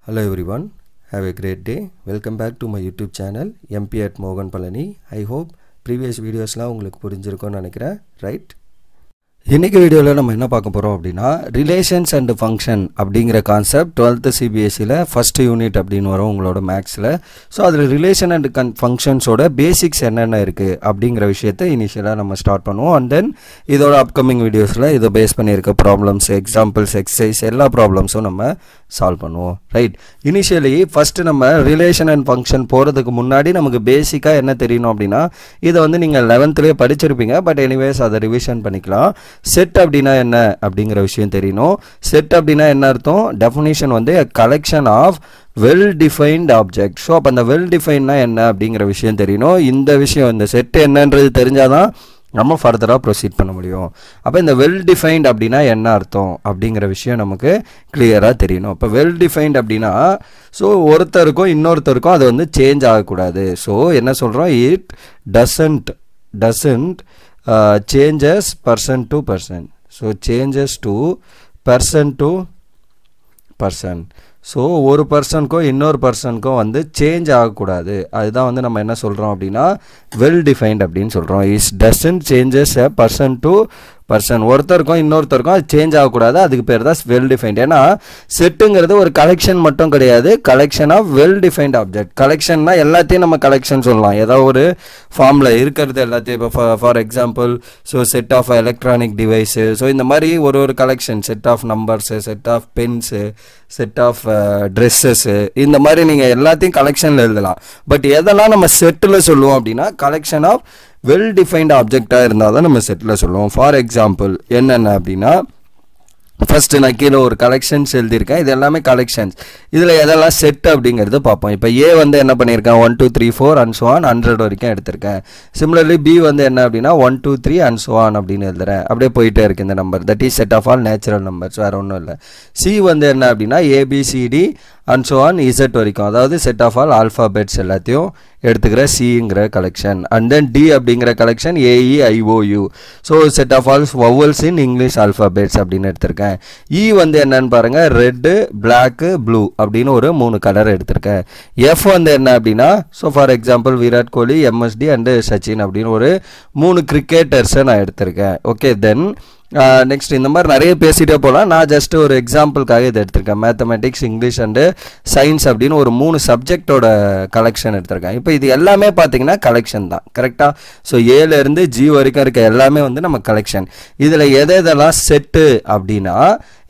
Hello everyone, have a great day. Welcome back to my YouTube channel MP at Mogan Palani. I hope previous videos la உங்களுக்கு புரிஞ்சிருக்கும்னு நினைக்கிறேன், right? இன்னைக்கு வீடியோல நம்ம என்ன பார்க்க போறோம் அப்படினா ரிலேஷன்ஸ் அண்ட் ஃபங்க்ஷன் அப்படிங்கற கான்செப்ட் 12th CBSE ல ஃபர்ஸ்ட் யூனிட் அப்படினு வரும் உங்களோட மேத்ஸ்ல. சோ அதுல ரிலேஷன் அண்ட் ஃபங்க்ஷன்ஸோட பேசிக்ஸ் என்னென்ன இருக்கு அப்படிங்கற விஷயத்தை இனிஷியலா நம்ம ஸ்டார்ட் பண்ணுவோம். and then இதோட அப்கமிங் வீடியோஸ்ல இத பேஸ் பண்ணி இருக்க ப்ராப்ளம்ஸ், எக்ஸாம்பிள்ஸ், எக்ஸர்சைஸ் எல்லா ப்ராப்ளம்ஸும் நம்ம சால்வ் பண்ணுவோம், ரைட்? இனிஷியலி ஃபர்ஸ்ட் நம்ம ரிலேஷன் அண்ட் ஃபங்க்ஷன் போறதுக்கு முன்னாடி நமக்கு பேசிக்கா என்ன தெரியணும் அப்படினா இத வந்து நீங்க 11th லயே படிச்சிருப்பீங்க, பட் எனிவேஸ் அத ரிவிஷன் பண்ணிக்கலாம். செட் அப்படினா என்ன அப்படிங்கற விஷயம் தெரியணும். செட் அப்படினா என்ன அர்த்தம்? டெஃபினிஷன் வந்து a collection of well defined objects. So அப்ப அந்த well definedனா என்ன அப்படிங்கற விஷயம் தெரியணும். இந்த விஷயம் இந்த செட் என்னன்றது தெரிஞ்சாதான் நம்ம ஃபர்தரா ப்ரோசீட் பண்ண முடியும். அப்ப இந்த well defined அப்படினா என்ன அர்த்தம் அப்படிங்கற விஷயம் நமக்கு கிளியரா தெரியணும். அப்ப well defined அப்படினா சோ ஒருத்தருக்கும் இன்னொருத்தருக்கும் அது வந்து சேஞ்ச் ஆக கூடாது. சோ என்ன சொல்றோம்? it doesn't changes person to person. So changes to person. So ஒரு பர்சனுக்கும் இன்னொரு பர்சனுக்கும் வந்து சேஞ்ச் ஆகக்கூடாது. அதுதான் வந்து நம்ம என்ன சொல்கிறோம் அப்படின்னா வெல் டிஃபைன்ட் அப்படின்னு சொல்கிறோம். Is doesn't changes a person to person. ஒருத்தருக்கும் இன்னொருத்தருக்கும் அது சேஞ்ச் ஆகக்கூடாது. அதுக்கு பேர் தான் வெல் டிஃபைன்ட். ஏன்னா செட்டுங்கிறது ஒரு கலெக்ஷன் மட்டும் கிடையாது, collection of well defined object. கலெக்ஷன்னா எல்லாத்தையும் நம்ம கலெக்ஷன் சொல்லலாம். ஏதாவது ஒரு ஃபார்மில் இருக்கிறது எல்லாத்தையும். இப்போ for example so set of electronic device, so இந்த மாதிரி ஒரு collection, set of numbers, set of pens, set of dresses, இந்த மாதிரி நீங்கள் எல்லாத்தையும் கலெக்ஷனில் எழுதலாம். பட் எதெல்லாம் நம்ம செட்டில் சொல்லுவோம் அப்படின்னா கலெக்ஷன் ஆஃப் வெல் டிஃபைன்ட் ஆப்ஜெக்டாக இருந்தால் தான் நம்ம செட்டில் சொல்லுவோம். ஃபார் எக்ஸாம்பிள் என்னென்ன அப்படின்னா ஃபர்ஸ்ட் நான் கீழே ஒரு கலெக்ஷன்ஸ் எழுதியிருக்கேன். இது எல்லாமே கலெக்ஷன்ஸ். இதில் எதெல்லாம் செட் அப்படிங்கிறது பார்ப்போம். இப்போ ஏ வந்து என்ன பண்ணியிருக்கேன்? 1 2 3 4 and so on 100 வரைக்கும் எடுத்திருக்கேன். சிமிலர்லி பி வந்து என்ன அப்படின்னா 1 2 3 and so on அப்படின்னு எழுதுறேன். அப்படியே போயிட்டே இருக்கு இந்த number. That is set of all natural numbers, வேறு ஒன்றும் இல்லை. சி வந்து என்ன அப்படின்னா A B C D and so on Z வரைக்கும், அதாவது செட் ஆஃப் ஆல் ஆல்ஃபாபெட்ஸ் எல்லாத்தையும் எடுத்துக்கிற சிங்கிற கலெக்ஷன். அண்ட் தென் டி அப்படிங்கிற collection AEIOU. So set of all vowels in English alphabets அப்படின்னு எடுத்திருக்கேன். இ வந்து என்னன்னு பாருங்க, ரெட்டு, பிளாக்கு, ப்ளூ அப்படின்னு ஒரு 3 கலர் எடுத்திருக்கேன். எஃப் வந்து என்ன அப்படின்னா so for example Virat Kohli, MSD and Sachin அப்படின்னு ஒரு 3 கிரிக்கெட்டர்ஸை நான் எடுத்திருக்கேன். ஓகே, தென் நெக்ஸ்ட் இந்த மாதிரி நிறைய பேசிட்டே போகலாம். நான் ஜஸ்ட் ஒரு எக்ஸாம்பிளுக்காக இதை எடுத்திருக்கேன். மேத்தமெட்டிக்ஸ், இங்கிலீஷ் அண்டு சயின்ஸ் அப்படின்னு ஒரு 3 சப்ஜெக்டோட கலெக்ஷன் எடுத்திருக்கேன். இப்போ இது எல்லாமே பார்த்தீங்கன்னா கலெக்ஷன் தான், கரெக்டாக? ஸோ ஏலேருந்து ஜி வரைக்கும் இருக்க எல்லாமே வந்து நம்ம கலெக்ஷன். இதில் எதெல்லாம் செட்டு அப்படின்னா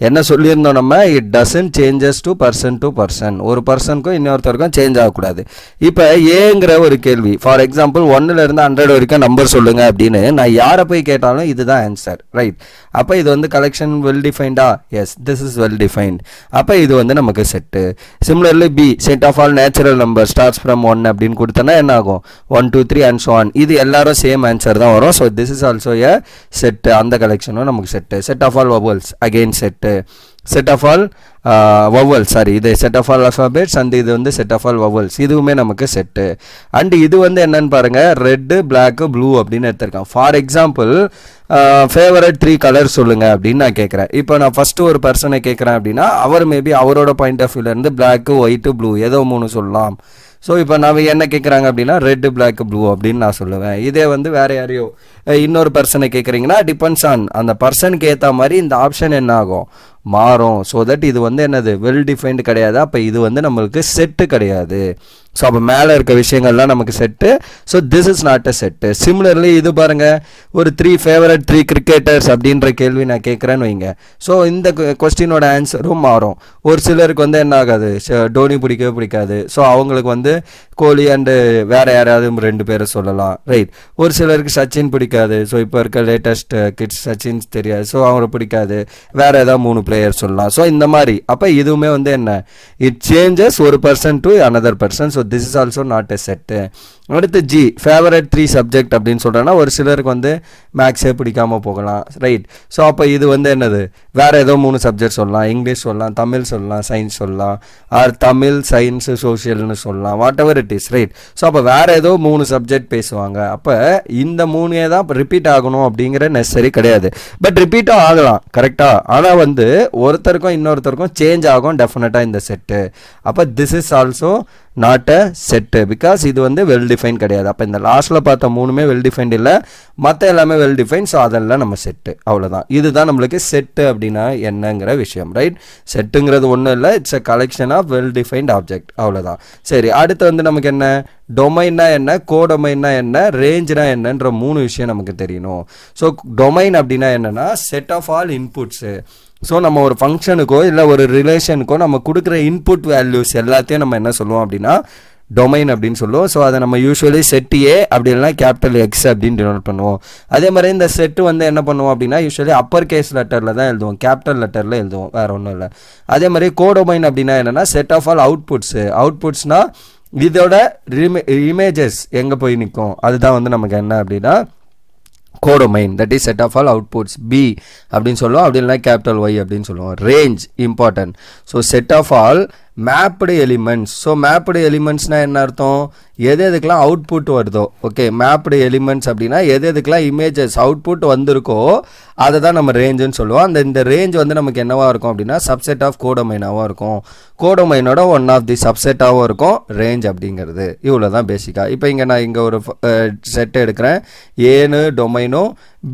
என்ன சொல்லியிருந்தோம் நம்ம? It doesn't changes to person. ஒரு பர்சனுக்கும் இன்னொருத்தருக்கும் சேஞ்ச் ஆகக்கூடாது. இப்போ ஏங்கிற ஒரு கேள்வி, ஃபார் எக்ஸாம்பிள் 1லேருந்து 100 வரைக்கும் நம்பர் சொல்லுங்க அப்படின்னு நான் யாரை போய் கேட்டாலும் இதுதான் ஆன்சர், ரைட்? அப்போ இது வந்து கலெக்ஷன் வெல் டிஃபைன்டா? Yes, this is well defined. அப்போ இது வந்து நமக்கு set. Similarly B set of all natural number starts from 1 அப்படின்னு கொடுத்தோன்னா என்ன ஆகும்? 1 2 3 and so on. இது எல்லாரும் சேம் ஆன்சர் தான் வரும். So this is also a set. அந்த கலெக்ஷனும் நமக்கு set. Set of all vowels again set. Set of all vowel, sorry, இது set of all alphabets and இது வந்து செட் ஆஃப் ஆல் வவல்ஸ், இதுவுமே நமக்கு செட்டு. அண்ட் இது வந்து என்னன்னு பாருங்க, ரெட்டு, பிளாக்கு, ப்ளூ அப்படின்னு எடுத்திருக்கேன். ஃபார் எக்ஸாம்பிள் ஃபேவரட் 3 கலர் சொல்லுங்க அப்படின்னு நான் கேட்குறேன். இப்போ நான் ஃபர்ஸ்ட் ஒரு பர்சனை கேட்குறேன் அப்படின்னா அவர் மேபி அவரோட பாயிண்ட் ஆஃப் வியூலேருந்து பிளாக்கு, ஒயிட்டு, ப்ளூ ஏதோ 3 சொல்லலாம். ஸோ இப்போ நான் என்ன கேட்குறாங்க அப்படின்னா ரெட்டு, பிளாக், ப்ளூ அப்படின்னு நான் சொல்லுவேன். இதே வந்து வேறு யாரையோ இன்னொரு பர்சனை கேட்குறீங்கன்னா டிபெண்ட்ஸ் ஆன் அந்த பர்சனுக்கு ஏற்ற மாதிரி இந்த ஆப்ஷன் என்ன ஆகும்? மாறும். ஸோ தட் இது வந்து என்னது? வெல் டிஃபைன்டு கிடையாது. அப்போ இது வந்து நம்மளுக்கு செட்டு கிடையாது. ஸோ அப்போ மேலே இருக்க விஷயங்கள்லாம் நமக்கு set. So this is not a set. Similarly இது பாருங்க, ஒரு 3 ஃபேவரட் 3 கிரிக்கெட்டர்ஸ் அப்படின்ற கேள்வி நான் கேட்குறேன்னு வைங்க. ஸோ இந்த கொஸ்டினோட ஆன்சரும் மாறும். ஒரு சிலருக்கு வந்து என்ன ஆகாது, டோனி பிடிக்கவே பிடிக்காது. ஸோ அவங்களுக்கு வந்து கோலி அண்டு வேற யாராவது 2 பேரை சொல்லலாம், ரைட்? ஒரு சிலருக்கு சச்சின் பிடிக்காது. ஸோ இப்போ இருக்க லேட்டஸ்ட் கிட்ஸ் சச்சின் தெரியாது, ஸோ அவங்களுக்கு பிடிக்காது. வேற ஏதாவது 3 பிளேயர் சொல்லலாம். ஸோ இந்த மாதிரி அப்போ இதுவுமே வந்து என்ன? இட் சேஞ்சஸ் ஒரு person to another person. So this is also not a set. அடுத்து ஜி ஃபேவரட் 3 சப்ஜெக்ட் அப்படின்னு சொல்கிறேன்னா ஒரு சிலருக்கு வந்து மேக்ஸே பிடிக்காமல் போகலாம், ரைட். ஸோ அப்போ இது வந்து என்னது, வேறு ஏதோ 3 சப்ஜெக்ட் சொல்லலாம், இங்கிலீஷ் சொல்லலாம், தமிழ் சொல்லலாம், சயின்ஸ் சொல்லலாம், ஆர் தமிழ் சயின்ஸு சோஷியல்னு சொல்லலாம், what ever it is, right. So அப்போ வேறு ஏதோ 3 சப்ஜெக்ட் பேசுவாங்க. அப்போ இந்த 3 தான் ரிப்பீட் ஆகணும் அப்படிங்கிற நெசசரி கிடையாது. பட் ரிப்பீட்டும் ஆகலாம், கரெக்டாக. ஆனால் வந்து ஒருத்தருக்கும் இன்னொருத்தருக்கும் சேஞ்ச் ஆகும் டெஃபினட்டாக இந்த செட்டு. அப்போ this is also not a set, because இது வந்து வெல் டிஃபைன் கிடையாது. அப்போ இந்த லாஸ்ட்டில் பார்த்த 3மே வெல் டிஃபைன்ட் இல்லை, மற்ற எல்லாமே வெல் டிஃபைன். ஸோ அதெல்லாம் நம்ம செட்டு, அவ்வளோதான். இதுதான் நம்மளுக்கு செட்டு அப்படின்னா என்னங்கிற விஷயம், ரைட். செட்டுங்கிறது ஒன்றும் இல்லை, it's a collection of well defined object, அவ்வளோதான். சரி, அடுத்து வந்து நமக்கு என்ன, டொமைன்னா என்ன, கோடொமைன்னா என்ன, ரேஞ்ச்னா என்னன்ற 3 விஷயம் நமக்கு தெரியணும். ஸோ டொமைன் அப்படின்னா என்னன்னா set of all inputs. So நம்ம ஒரு ஃபங்க்ஷனுக்கோ இல்லை ஒரு ரிலேஷனுக்கோ நம்ம கொடுக்குற இன்புட் வேல்யூஸ் எல்லாத்தையும் நம்ம என்ன சொல்லுவோம் அப்படின்னா டொமைன் அப்படின்னு சொல்லுவோம். ஸோ அதை நம்ம யூஸ்வலி செட் ஏ அப்படி இல்லைனா கேபிட்டல் எக்ஸ் அப்படின்னு டினோட் பண்ணுவோம். அதே மாதிரி இந்த செட்டு வந்து என்ன பண்ணுவோம் அப்படின்னா யூஸ்வலி அப்பர் கேஸ் லெட்டரில் தான் எழுதுவோம், கேபிட்டல் லெட்டரில் எழுதுவோம், வேறு ஒன்றும் இல்லை. அதே மாதிரி கோடொமைன் அப்படின்னா என்னென்னா செட் ஆஃப் ஆல் அவுட்புட்ஸு. அவுட்புட்ஸ்னால் இதோட இமேஜஸ் எங்கே போய் நிற்கும், அதுதான் வந்து நமக்கு என்ன அப்படின்னா codomain, that is set of all outputs. B அப்படின்னு சொல்லுவோம், அப்படி இல்லைனா கேபிட்டல் ஒய் அப்படின்னு சொல்லுவோம். Range important. So set of all mapped elements. So mapped எலிமெண்ட்ஸ்னால் என்ன அர்த்தம், எது எதுக்கெலாம் அவுட்புட் வருதோ, ஓகே. மேப்டு எலிமெண்ட்ஸ் அப்படின்னா எது எதுக்கெலாம் இமேஜஸ் அவுட்புட் வந்திருக்கோ அதை தான் நம்ம ரேஞ்சுன்னு சொல்லுவோம். இந்த ரேஞ்ச் வந்து நமக்கு என்னவாக இருக்கும் அப்படின்னா சப்செட் ஆஃப் கோடொமைனாகவும் இருக்கும், கோடொமைனோட ஒன் ஆஃப் தி சப்செட்டாகவும் இருக்கும் ரேஞ்ச் அப்படிங்கிறது. இவ்வளோ தான் பேசிக்காக. இப்போ இங்கே நான் இங்கே ஒரு செட் எடுக்கிறேன், ஏன்னு டொமைனோ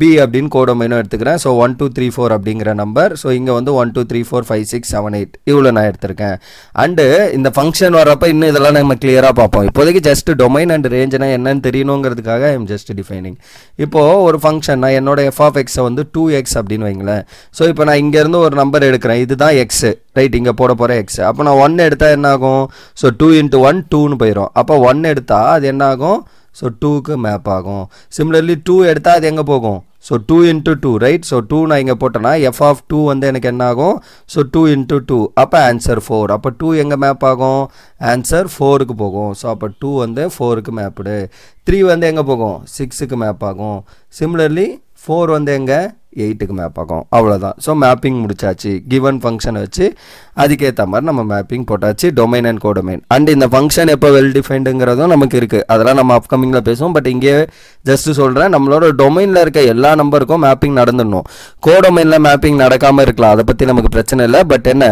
பி அப்படின்னு கோடொமைனோ எடுத்துக்கிறேன். ஸோ 1 2 3 4 அப்படிங்கிற நம்பர். ஸோ இங்கே வந்து 1 2 3 4 5 6 7 8 இவ்வளோ நான் எடுத்திருக்கேன். அண்டு இந்த ஃபங்க்ஷன் வர்றப்போ இன்னும் இதெல்லாம் நம்ம கிளியராக பார்ப்போம். இப்போதைக்கு ஜஸ்ட் டொமைன் அண்ட் ரேஞ்சுனா என்னன்னு தெரியணுங்கிறதுக்காக ஐ எம் ஜஸ்ட் டிஃபைனிங். இப்போது ஒரு ஃபங்க்ஷன் நான் என்னோட எஃப் ஆஃப் எக்ஸை வந்து 2x அப்படின்னு வைங்களேன். ஸோ இப்போ நான் இங்கேருந்து ஒரு நம்பர் எடுக்கிறேன், இதுதான் எக்ஸு, ரைட். இங்கே போட போகிற எக்ஸ். அப்போ நான் 1 எடுத்தால் என்ன ஆகும், ஸோ 2 × 1 2ன்னு போயிடும். அப்போ 1 எடுத்தால் அது என்ன ஆகும், ஸோ 2க்கு மேப் ஆகும். சிமிலர்லி 2 எடுத்தால் அது எங்கே போகும், ஸோ 2 × 2, ரைட். ஸோ 2 நான் இங்கே போட்டேன்னா எஃப் ஆஃப் 2 வந்து எனக்கு என்ன ஆகும், ஸோ 2 × 2, அப்போ ஆன்சர் 4. அப்போ 2 எங்கே மேப் ஆகும், ஆன்சர் 4க்கு போகும். ஸோ அப்போ 2 வந்து 4க்கு மேப்புடு. 3 வந்து எங்கே போகும், 6க்கு மேப் ஆகும். சிமிலர்லி 4 வந்து எங்கே, 8க்கு மேப் ஆகும். அவ்வளோதான். ஸோ மேப்பிங் முடிச்சாச்சு. கிவன் ஃபங்க்ஷனை வச்சு அதுக்கேற்ற மாதிரி நம்ம மேப்பிங் போட்டாச்சு, டொமைன் அண்ட் கோடொமைன். அண்ட் இந்த ஃபங்க்ஷன் எப்போ வெல் டிஃபைன்டுங்கிறதும் நமக்கு இருக்குது, அதெல்லாம் நம்ம அப்கமிங்கில் பேசுவோம். பட் இங்கே ஜஸ்ட்டு சொல்கிறேன், நம்மளோட டொமைனில் இருக்க எல்லா நம்பருக்கும் மேப்பிங் நடந்துடணும். கோடொமைனில் மேப்பிங் நடக்காமல் இருக்கலாம், அதை பற்றி நமக்கு பிரச்சனை இல்லை. பட் என்ன,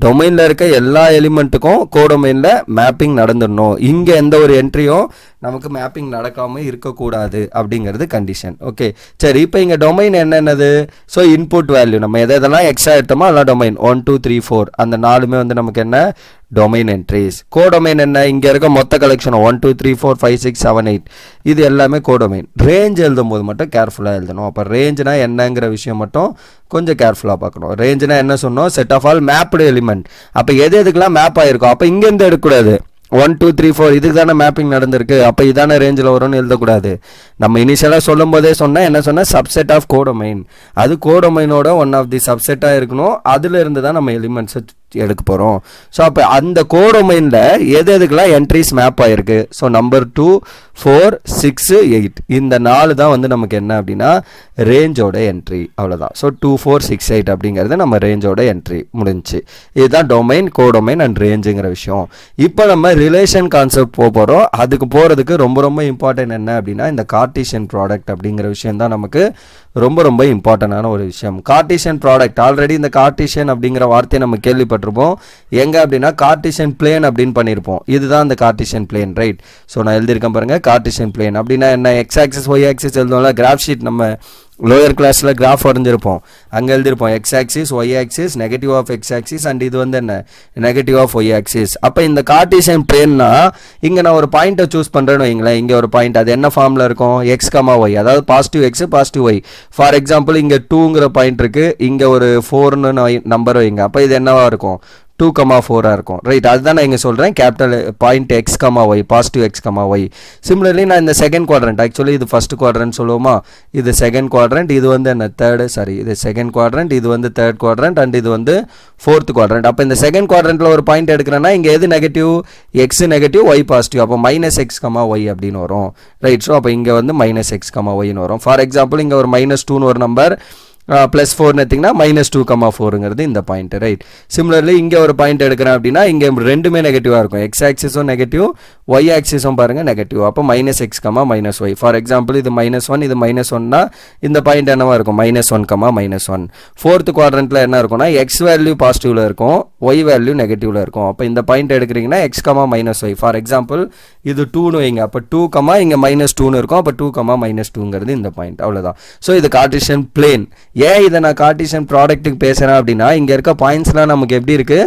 டொமைனில் இருக்க எல்லா எலிமெண்ட்டுக்கும் கோடொமைனில் மேப்பிங் நடந்துடணும். இங்கே எந்த ஒரு என்ட்ரியும் நமக்கு மேப்பிங் நடக்காமல் இருக்கக்கூடாது அப்படிங்கிறது கண்டிஷன், ஓகே. சரி, இப்போ இங்கே டொமைன் என்னென்னது, ஸோ இன்புட் வேல்யூ நம்ம எதெல்லாம் எக்ஸ்ட்ரா எடுத்தோமோ அதெல்லாம் டொமைன். 1 2 3 4 அந்த 4மே வந்து நமக்கு என்ன, டொமைன் என்ட்ரிஸ். கோடொமைன் என்ன, இங்கே இருக்க மொத்த கலெக்ஷன் 1 2 3 4 5 6 7 8 இது எல்லாமே கோடொமைன். ரேஞ்ச் எழுதும் போது மட்டும் கேர்ஃபுல்லாக எழுதணும். அப்போ ரேஞ்சுனா என்னங்கிற விஷயம் மட்டும் கொஞ்சம் கேர்ஃபுல்லாக பார்க்கணும். ரேஞ்சுனா என்ன சொன்னோம், set of all mapped element. அப்போ எது எதுக்கெல்லாம் மேப் ஆகிருக்கும், அப்போ இங்கேருந்து எடுக்கக்கூடாது. 1 2 3 4 இதுக்கு தானே மேப்பிங் நடந்திருக்கு, அப்போ இதான ரேஞ்சில் வரும்னு எழுதக்கூடாது. நம்ம இனிஷியலாக சொல்லும் போதே சொன்னால் என்ன சொன்னால் சப்செட் ஆஃப் கோடொமைன். அது கோடொமைனோட ஒன் ஆஃப் தி சப்செட்டாக இருக்கணும். அதில் இருந்து தான் நம்ம எலிமெண்ட்ஸை எடுக்க போகிறோம். ஸோ அப்போ அந்த கோடொமைனில் எது எதுக்கெல்லாம் என்ட்ரிஸ் மேப் ஆகிருக்கு, ஸோ நம்பர் 2 4 6 8 இந்த 4 தான் வந்து நமக்கு என்ன அப்படின்னா ரேஞ்சோட என்ட்ரி, அவ்வளோதான். ஸோ 2 4 6 8 அப்படிங்கிறது நம்ம ரேஞ்சோட என்ட்ரி முடிஞ்சு. இதுதான் டொமைன், கோடொமைன் அண்ட் ரேஞ்சுங்கிற விஷயம். இப்போ நம்ம ரிலேஷன் கான்செப்ட் போகிறோம். அதுக்கு போகிறதுக்கு ரொம்ப ரொம்ப இம்பார்ட்டன்ட் என்ன அப்படின்னா இந்த கார்ட்டீசியன் ப்ராடக்ட் அப்படிங்கிற விஷயம் தான் நமக்கு ரொம்ப ரொம்ப இம்பார்ட்டண்டான ஒரு விஷயம். கார்ட்டீசியன் ப்ராடக்ட் ஆல்ரெடி இந்த கார்ட்டீசியன் அப்படிங்கிற வார்த்தையை நம்ம கேள்விப்பட்டிருப்போம். எங்கே அப்படின்னா கார்ட்டீசியன் பிளேன் அப்படின்னு பண்ணியிருப்போம். இதுதான் இந்த கார்ட்டீசியன் பிளேன், ரைட். ஸோ நான் எழுதியிருக்கேன் பாருங்கள், கார்ட்டீசியன் பிளேன் அப்படின்னா என்ன, எக்ஸ் ஆக்சிஸ் ஒய் ஆக்சிஸ் எழுதுவோம்ல, கிராஃப் ஷீட் நம்ம லோயர் கிளாஸில் கிராஃப் வரைஞ்சிருப்போம், அங்கே எழுதியிருப்போம் X axis Y axis negative of X axis and இது வந்து என்ன நெகட்டிவ் ஆஃப் ஒய் ஆக்சிஸ். அப்போ இந்த கார்ட்டீசியன் பிளேன்னா இங்கே நான் ஒரு பாயிண்ட்டை சூஸ் பண்ணுறேன்னு வைங்களேன், இங்கே ஒரு பாயிண்ட் அது என்ன ஃபார்மில் இருக்கும், எக்ஸ் கமா ஒய், அதாவது positive x positive y. For example இங்கே 2ங்கிற பாயிண்ட் இருக்குது, இங்கே ஒரு 4ன்னு நம்பர் வைங்க. அப்போ இது என்னவா இருக்கும், 2,4 இருக்கும் ரைட். அதுதான் நான் இங்கே சொல்கிறேன் capital point x, y, positive x, y. Similarly நான் இந்த செகண்ட் குவாட்ரண்ட், ஆக்சுவலி இது ஃபர்ஸ்ட் குவாட்ரண்ட் சொல்லுவோமா, இது செகண்ட் குவாட்ரண்ட், இது வந்து என்ன இது செகண்ட் குவாட்ரண்ட், இது வந்து தேர்ட் குவாட்ரண்ட் அண்ட் இது வந்து ஃபோர்த் குவாட்ரண்ட். அப்போ இந்த செகண்ட் குவாட்ரண்ட்டில் ஒரு பாயிண்ட் எடுக்கிறேன்னா இங்கே எது negative, x negative, y positive. அப்போ -x, y அப்படின்னு வரும் ரைட். ஸோ அப்போ இங்கே வந்து -x, yன்னு வரும். ஃபார் எக்ஸாம்பிள் இங்கே ஒரு -2ன்னு ஒரு நம்பர் +4 எடுத்தீங்கன்னா -2,4ங்கிறது இந்த பாயிண்ட் ரைட். சிமிலர்லி இங்கே ஒரு பாயிண்ட் எடுக்கிறேன் அப்படின்னா இங்கே ரெண்டுமே நெகட்டிவாக இருக்கும். x ஆக்சிஸும் நெகட்டிவ், y ஆக்சிஸும் பாருங்கள் நெகட்டிவ். அப்போ -x, -y. ஃபார் எக்ஸாம்பிள் இது -1, இது -1னா இந்த பாயிண்ட் என்னவா இருக்கும், -1, -1. ஃபோர்த் குவாட்ரண்ட்டில் என்ன இருக்கும்னா x வேல்யூ பாசிட்டிவில் இருக்கும், y வேல்யூ நெகட்டிவில் இருக்கும். அப்போ இந்த பாயிண்ட் எடுக்கிறீங்கன்னா x, -y. ஃபார் எக்ஸாம்பிள் இது 2ன்னு வைங்க, அப்போ 2, இங்கே -2ன்னு இருக்கும், அப்போ 2, -2ங்கிறது இந்த பாயிண்ட். அவ்வளோதான். ஸோ இது கார்ட்டீசியன் பிளேன். ஏன் இதை நான் கார்ட்டீசியன் ப்ராடக்ட்டுக்கு பேசுகிறேன் அப்படின்னா இங்கே இருக்க பாயிண்ட்ஸ்லாம் நமக்கு எப்படி இருக்குது,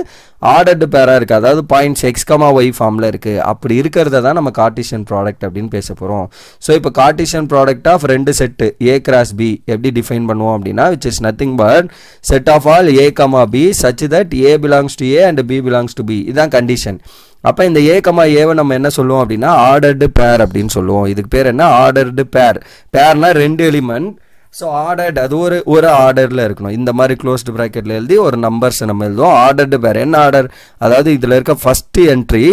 ஆர்டர்டு பேராக இருக்குது, அதாவது பாயிண்ட்ஸ் x, y ஃபார்மில் இருக்குது. அப்படி இருக்கிறத தான் நம்ம கார்ட்டீசியன் ப்ராடக்ட் அப்படின்னு பேச போகிறோம். ஸோ இப்போ கார்ட்டீசியன் ப்ராடக்ட் ஆஃப் ரெண்டு செட்டு a cross b எப்படி டிஃபைன் பண்ணுவோம் அப்படின்னா which is nothing but set of all a, b such that a belongs to a and b belongs to b. இதுதான் condition. அப்போ இந்த a, aவை நம்ம என்ன சொல்லுவோம் அப்படின்னா ஆர்டர்டு பேர் அப்படின்னு சொல்லுவோம். இதுக்கு பேர் என்ன, ஆர்டர்டு பேர். பேர்னா ரெண்டு எலிமெண்ட். ஸோ ஆர்டர்ட் அது ஒரு ஆர்டரில் இருக்கணும். இந்த மாதிரி க்ளோஸ்டு ப்ராக்கெட்டில் எழுதி ஒரு நம்பர்ஸ் நம்ம எழுதுவோம். ஆர்டர்டு பேர் என்ன ஆர்டர், அதாவது இதில் இருக்க ஃபஸ்ட்டு என்ட்ரி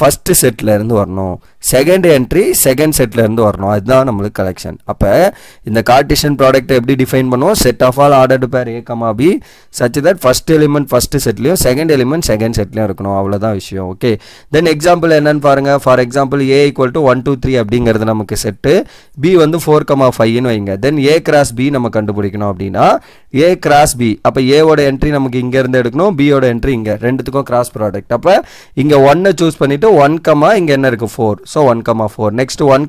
ஃபர்ஸ்ட் செட்டில் இருந்து வரணும், செகண்ட் என்ட்ரி செகண்ட் செட்டில் இருந்து வரணும். அதுதான் நம்மளுக்கு கலெக்ஷன். அப்போ இந்த கார்ட்டீசியன் ப்ராடக்ட் எப்படி டிஃபைன் பண்ணுவோம், set of all ordered pair a, b such that first element first செட்லையும் செகண்ட் எலிமெண்ட் செகண்ட் செட்லையும் இருக்கணும். அவ்வளோதான் விஷயம். ஓகே, தென் எக்ஸாம்பிள் என்னன்னு பாருங்க. ஃபார் எக்ஸாம்பிள் a = 1 2 3 அப்படிங்கிறது நமக்கு செட்டு, b வந்து 4, 5ன்னு வைங்க. தென் a cross b நம்ம கண்டுபிடிக்கணும் அப்படின்னா a cross b, அப்போ a-ஓட என்ட்ரி நமக்கு இங்கேருந்து எடுக்கணும், b-ஓட என்ட்ரி இங்கே, ரெண்டுத்துக்கும் கிராஸ் ப்ராடக்ட். அப்போ இங்கே 1 சூஸ் பண்ணிட்டு 1, இங்கே என்ன இருக்குது 4. ஸோ 1, 4. நெக்ஸ்ட் 1,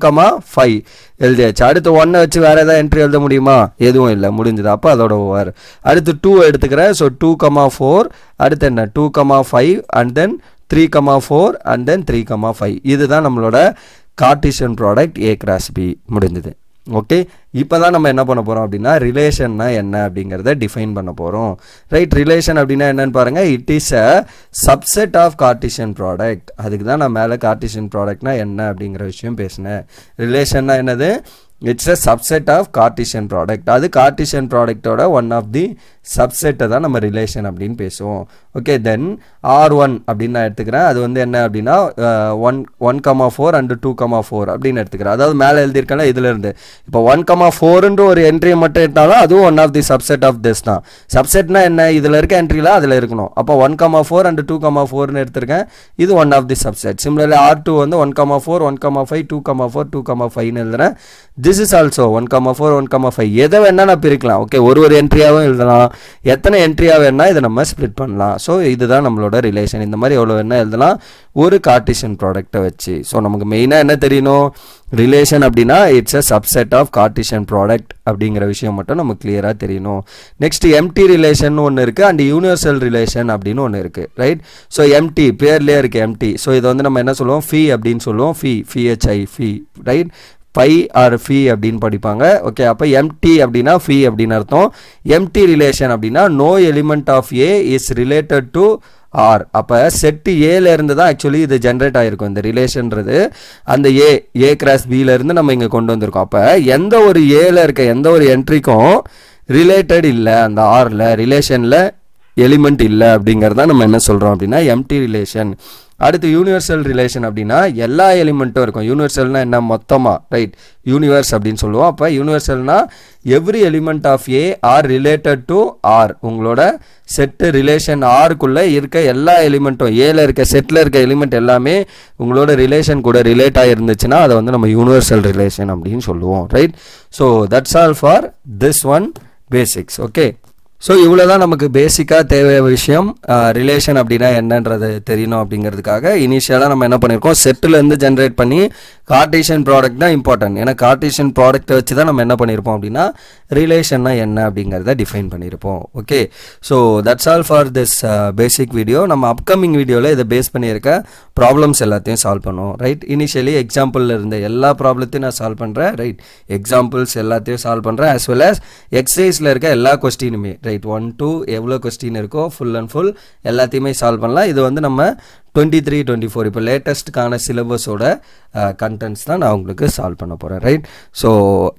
5 எழுதியாச்சு. அடுத்து 1 வச்சு வேறு ஏதாவது என்ட்ரி எழுத முடியுமா, எதுவும் இல்லை, முடிஞ்சது. அப்போ அதோட ஓவர். அடுத்து 2 எடுத்துக்கிறேன். ஸோ 2, 4. அடுத்து என்ன 2, 5 அண்ட் தென் 3, 4 அண்ட் தென் 3, 5. இதுதான் நம்மளோட Cartesian product a cross b. முடிஞ்சது. ஓகே, இப்போ தான் நம்ம என்ன பண்ண போகிறோம் அப்படின்னா ரிலேஷன்னா என்ன அப்படிங்கிறத டிஃபைன் பண்ண போகிறோம் ரைட். ரிலேஷன் அப்படின்னா என்னன்னு பாருங்கள், it is a subset of Cartesian product. அதுக்கு தான் நான் மேலே கார்ட்டீசியன் ப்ராடக்ட்னா என்ன அப்படிங்கிற விஷயம் பேசினேன். ரிலேஷன்னா என்னது, it's a subset of Cartesian product. அது கார்ட்டீசியன் ப்ராடக்டோட ஒன் ஆஃப் தி சப்செட்டை தான் நம்ம ரிலேஷன் அப்படின்னு பேசுவோம். ஓகே, தென் R1 அப்படின்னு நான் எடுத்துக்கிறேன். அது வந்து என்ன அப்படின்னா 1, 4 அண்ட் 2, 4 அப்படின்னு எடுத்துக்கிறேன். அதாவது மேலே எழுதியிருக்கேன்ல இதுலேருந்து. இப்போ 1, 4ன்ற ஒரு என்ட்ரியை மட்டும் எடுத்தாலும் அதுவும் one of the subset of this தான். சப்செட்னா என்ன, இதில் இருக்க என்ட்ரியில் அதில் இருக்கணும். அப்போ 1, 4 அண்ட் 2, 4ன்னு எடுத்திருக்கேன். இது one of the subset. Similarly R2 வந்து 1, 4, 1, 5, 2, 4, 2, 5ன்னு எழுதுறேன். This is also 1, 4, 1, 5. எதை வேணா நான் பிரிக்கலாம். ஓகே, ஒரு என்ட்ரியாகவும் எழுதலாம், எத்தனை என்ட்ரியாக வேணா இதை நம்ம ஸ்ப்ளிட் பண்ணலாம். ஸோ இதுதான் நம்மளோட ரிலேஷன். இந்த மாதிரி எவ்வளோ வேணா எழுதலாம் ஒரு கார்ட்டீசியன் ப்ராடக்டை வச்சு. ஸோ நமக்கு மெயினாக என்ன தெரியணும், ரிலேஷன் அப்படின்னா it's a subset of Cartesian product அப்படிங்கிற விஷயம் மட்டும் நமக்கு கிளியராக தெரியணும். நெக்ஸ்ட் எம்டி ரிலேஷன் ஒன்று இருக்குது அண்ட் யூனிவர்சல் ரிலேஷன் அப்படின்னு ஒன்று இருக்குது ரைட். ஸோ எம்டி பேர்லேயே இருக்குது எம்டி. ஸோ இதை வந்து நம்ம என்ன சொல்லுவோம், ஃபி அப்படின்னு சொல்லுவோம். FHI ஃபி ரைட், பை ஆர் ஃபி அப்படின்னு படிப்பாங்க. ஓகே, அப்போ எம்டி அப்படின்னா ஃபி அப்படின்னு அர்த்தம். எம்டி ரிலேஷன் அப்படின்னா no element of A is related to R. அப்போ செட்டு ஏலேருந்து தான் ஆக்சுவலி இது ஜென்ரேட் ஆகிருக்கும். இந்த ரிலேஷன்றது அந்த ஏ கிராஸ் பியிலேருந்து நம்ம இங்கே கொண்டு வந்திருக்கோம். அப்போ எந்த ஒரு ஏல இருக்க எந்த ஒரு என்ட்ரிக்கும் ரிலேட்டட் இல்லை, அந்த ஆரில் ரிலேஷனில் எலிமெண்ட் இல்லை அப்படிங்கிறத நம்ம என்ன சொல்கிறோம் அப்படின்னா எம்டி ரிலேஷன். அடுத்து யூனிவர்சல் ரிலேஷன் அப்படின்னா எல்லா எலிமெண்ட்டும் இருக்கும். யூனிவர்சல்னா என்ன, மொத்தமாக ரைட், யூனிவர்ஸ் அப்படின்னு சொல்லுவோம். அப்போ யூனிவர்சல்னா every element of A are related to R. உங்களோட செட்டு ரிலேஷன் ஆருக்குள்ளே இருக்க எல்லா எலிமெண்ட்டும், ஏல இருக்க செட்டில் இருக்க எலிமெண்ட் எல்லாமே உங்களோட ரிலேஷன் கூட ரிலேட் ஆகிருந்துச்சுன்னா அதை வந்து நம்ம யூனிவர்சல் ரிலேஷன் அப்படின்னு சொல்லுவோம் right. So that's all for this one basics. Okay, so இவ்வளோ தான் நமக்கு பேசிக்காக தேவை விஷயம். ரிலேஷன் அப்படின்னா என்னன்றது தெரியணும் அப்படிங்கிறதுக்காக இனிஷியலாக நம்ம என்ன பண்ணியிருக்கோம், செட்டிலேருந்து ஜென்ரேட் பண்ணி கார்ட்டீசியன் ப்ராடக்ட் தான் இம்பார்ட்டன்ட். ஏன்னா கார்ட்டீசியன் ப்ராடக்ட்டை வச்சு தான் நம்ம என்ன பண்ணியிருப்போம் அப்படின்னா ரிலேஷன்னா என்ன அப்படிங்கிறத டிஃபைன் பண்ணியிருப்போம். Okay, so that's all for this basic video. நம்ம அப்கமிங் வீடியோவில் இதை பேஸ் பண்ணியிருக்க ப்ராப்ளம்ஸ் எல்லாத்தையும் சால்வ் பண்ணுவோம் ரைட். இனிஷியலி எக்ஸாம்பிளில் இருந்த எல்லா ப்ராப்ளத்தையும் நான் சால்வ் பண்ணுறேன் ரைட். எக்ஸாம்பிள்ஸ் எல்லாத்தையும் சால்வ் பண்ணுறேன் as well as எக்ஸசைஸில் இருக்க எல்லா கொஸ்டினுமே ரைட் 1 to எவ்வளோ கொஸ்டின் இருக்கோ ஃபுல் அண்ட் ஃபுல் எல்லாத்தையுமே சால்வ் பண்ணலாம். இது வந்து நம்ம 23, 24 இப்போ லேட்டஸ்ட்டுக்கான சிலபஸோட கண்டென்ட்ஸ் தான் நான் உங்களுக்கு சால்வ் பண்ண போகிறேன். Right. So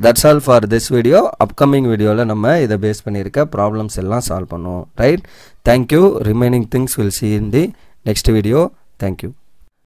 that's all for this video. Upcoming வீடியோவில் நம்ம இதை பேஸ் பண்ணியிருக்க ப்ராப்ளம்ஸ் எல்லாம் சால்வ் பண்ணுவோம். Right. Thank you. Remaining things will see in the next video. Thank you.